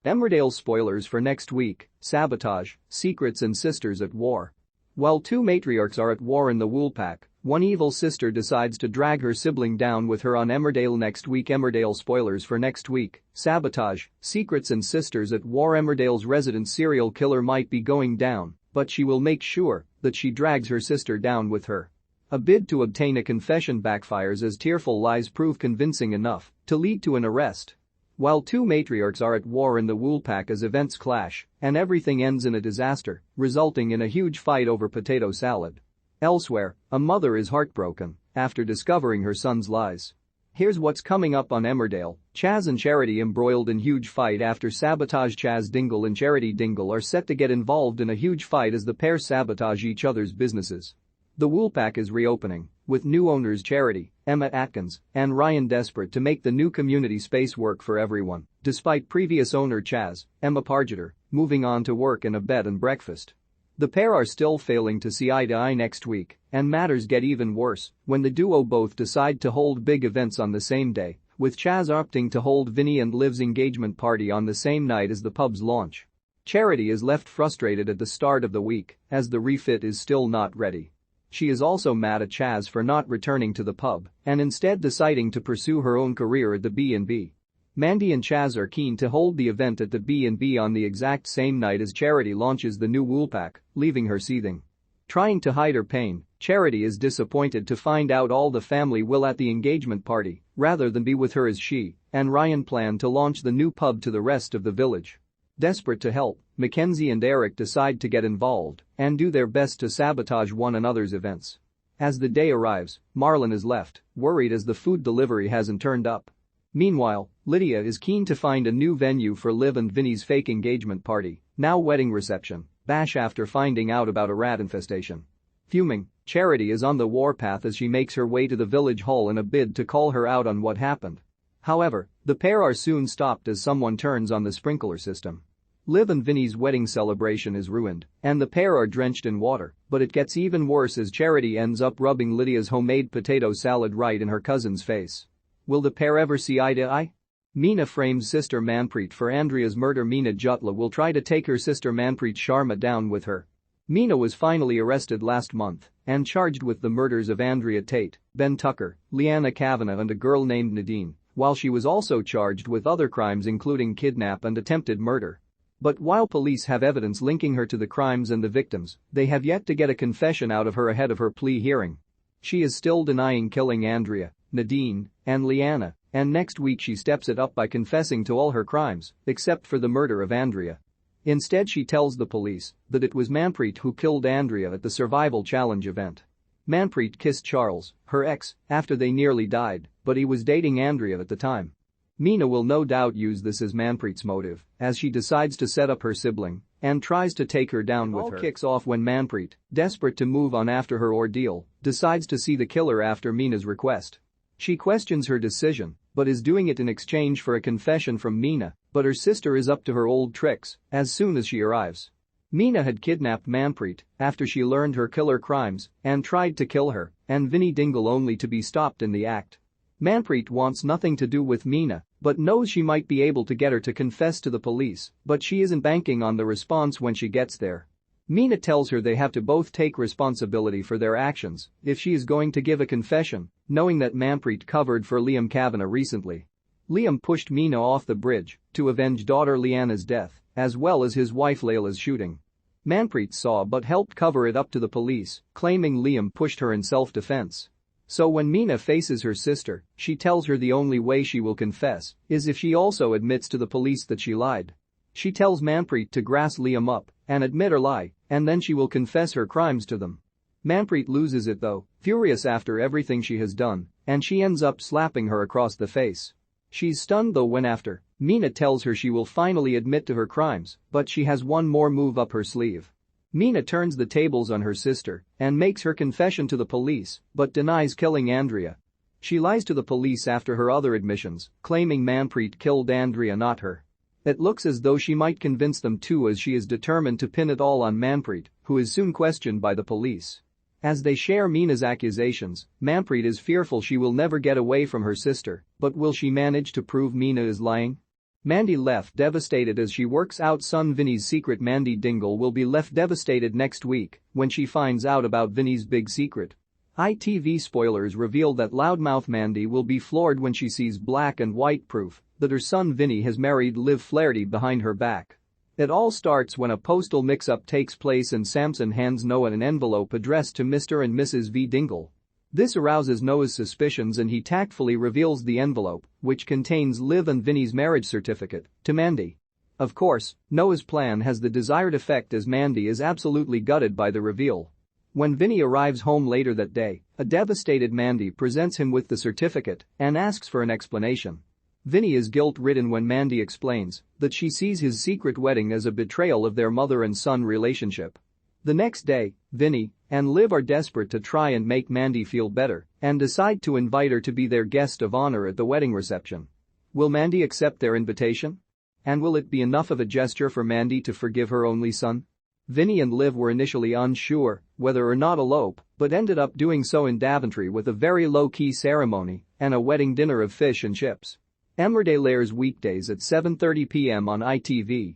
Emmerdale spoilers for next week, sabotage, secrets and sisters at war. While two matriarchs are at war in the Woolpack, one evil sister decides to drag her sibling down with her on Emmerdale next week. Emmerdale spoilers for next week, sabotage, secrets and sisters at war. Emmerdale's resident serial killer might be going down, but she will make sure that she drags her sister down with her. A bid to obtain a confession backfires as tearful lies prove convincing enough to lead to an arrest. While two matriarchs are at war in the Woolpack as events clash, and everything ends in a disaster, resulting in a huge fight over potato salad. Elsewhere, a mother is heartbroken after discovering her son's lies. Here's what's coming up on Emmerdale. Chaz and Charity embroiled in huge fight after sabotage. Chaz Dingle and Charity Dingle are set to get involved in a huge fight as the pair sabotage each other's businesses. The Woolpack is reopening, with new owners Charity, Emma Atkins, and Ryan desperate to make the new community space work for everyone, despite previous owner Chaz, Emma Pargeter, moving on to work in a bed and breakfast. The pair are still failing to see eye to eye next week, and matters get even worse when the duo both decide to hold big events on the same day, with Chaz opting to hold Vinny and Liv's engagement party on the same night as the pub's launch. Charity is left frustrated at the start of the week, as the refit is still not ready. She is also mad at Chaz for not returning to the pub and instead deciding to pursue her own career at the B&B. Mandy and Chaz are keen to hold the event at the B&B on the exact same night as Charity launches the new Woolpack, leaving her seething. Trying to hide her pain, Charity is disappointed to find out all the family will at the engagement party rather than be with her as she and Ryan plan to launch the new pub to the rest of the village. Desperate to help, Mackenzie and Eric decide to get involved and do their best to sabotage one another's events. As the day arrives, Marlon is left, worried as the food delivery hasn't turned up. Meanwhile, Lydia is keen to find a new venue for Liv and Vinny's fake engagement party, now wedding reception, bash after finding out about a rat infestation. Fuming, Charity is on the warpath as she makes her way to the village hall in a bid to call her out on what happened. However, the pair are soon stopped as someone turns on the sprinkler system. Liv and Vinny's wedding celebration is ruined, and the pair are drenched in water, but it gets even worse as Charity ends up rubbing Lydia's homemade potato salad right in her cousin's face. Will the pair ever see eye to eye? Meena frames sister Manpreet for Andrea's murder. Meena Jutla will try to take her sister Manpreet Sharma down with her. Meena was finally arrested last month and charged with the murders of Andrea Tate, Ben Tucker, Leanna Kavanagh and a girl named Nadine, while she was also charged with other crimes including kidnap and attempted murder. But while police have evidence linking her to the crimes and the victims, they have yet to get a confession out of her ahead of her plea hearing. She is still denying killing Andrea, Nadine, and Leanna, and next week she steps it up by confessing to all her crimes, except for the murder of Andrea. Instead she tells the police that it was Manpreet who killed Andrea at the Survival Challenge event. Manpreet kissed Charles, her ex, after they nearly died, but he was dating Andrea at the time. Meena will no doubt use this as Manpreet's motive, as she decides to set up her sibling and tries to take her down with her. All kicks off when Manpreet, desperate to move on after her ordeal, decides to see the killer after Meena's request. She questions her decision, but is doing it in exchange for a confession from Meena, but her sister is up to her old tricks as soon as she arrives. Meena had kidnapped Manpreet after she learned her killer crimes and tried to kill her and Vinny Dingle only to be stopped in the act. Manpreet wants nothing to do with Meena, but knows she might be able to get her to confess to the police, but she isn't banking on the response when she gets there. Meena tells her they have to both take responsibility for their actions if she is going to give a confession, knowing that Manpreet covered for Liam Kavanagh recently. Liam pushed Meena off the bridge to avenge daughter Leanna's death, as well as his wife Layla's shooting. Manpreet saw but helped cover it up to the police, claiming Liam pushed her in self-defense. So when Meena faces her sister, she tells her the only way she will confess is if she also admits to the police that she lied. She tells Manpreet to grass Liam up and admit her lie, and then she will confess her crimes to them. Manpreet loses it though, furious after everything she has done, and she ends up slapping her across the face. She's stunned though when after, Meena tells her she will finally admit to her crimes, but she has one more move up her sleeve. Meena turns the tables on her sister and makes her confession to the police but denies killing Andrea. She lies to the police after her other admissions, claiming Manpreet killed Andrea, not her. It looks as though she might convince them too, as she is determined to pin it all on Manpreet, who is soon questioned by the police. As they share Meena's accusations, Manpreet is fearful she will never get away from her sister, but will she manage to prove Meena is lying? Mandy left devastated as she works out son Vinny's secret. Mandy Dingle will be left devastated next week when she finds out about Vinny's big secret. ITV spoilers reveal that loudmouth Mandy will be floored when she sees black and white proof that her son Vinny has married Liv Flaherty behind her back. It all starts when a postal mix-up takes place and Samson hands Noah an envelope addressed to Mr. and Mrs. V. Dingle. This arouses Noah's suspicions and he tactfully reveals the envelope, which contains Liv and Vinny's marriage certificate, to Mandy. Of course, Noah's plan has the desired effect as Mandy is absolutely gutted by the reveal. When Vinny arrives home later that day, a devastated Mandy presents him with the certificate and asks for an explanation. Vinny is guilt-ridden when Mandy explains that she sees his secret wedding as a betrayal of their mother and son relationship. The next day, Vinny and Liv are desperate to try and make Mandy feel better and decide to invite her to be their guest of honor at the wedding reception. Will Mandy accept their invitation? And will it be enough of a gesture for Mandy to forgive her only son? Vinny and Liv were initially unsure whether or not elope, but ended up doing so in Daventry with a very low-key ceremony and a wedding dinner of fish and chips. Emmerdale airs weekdays at 7:30 p.m. on ITV.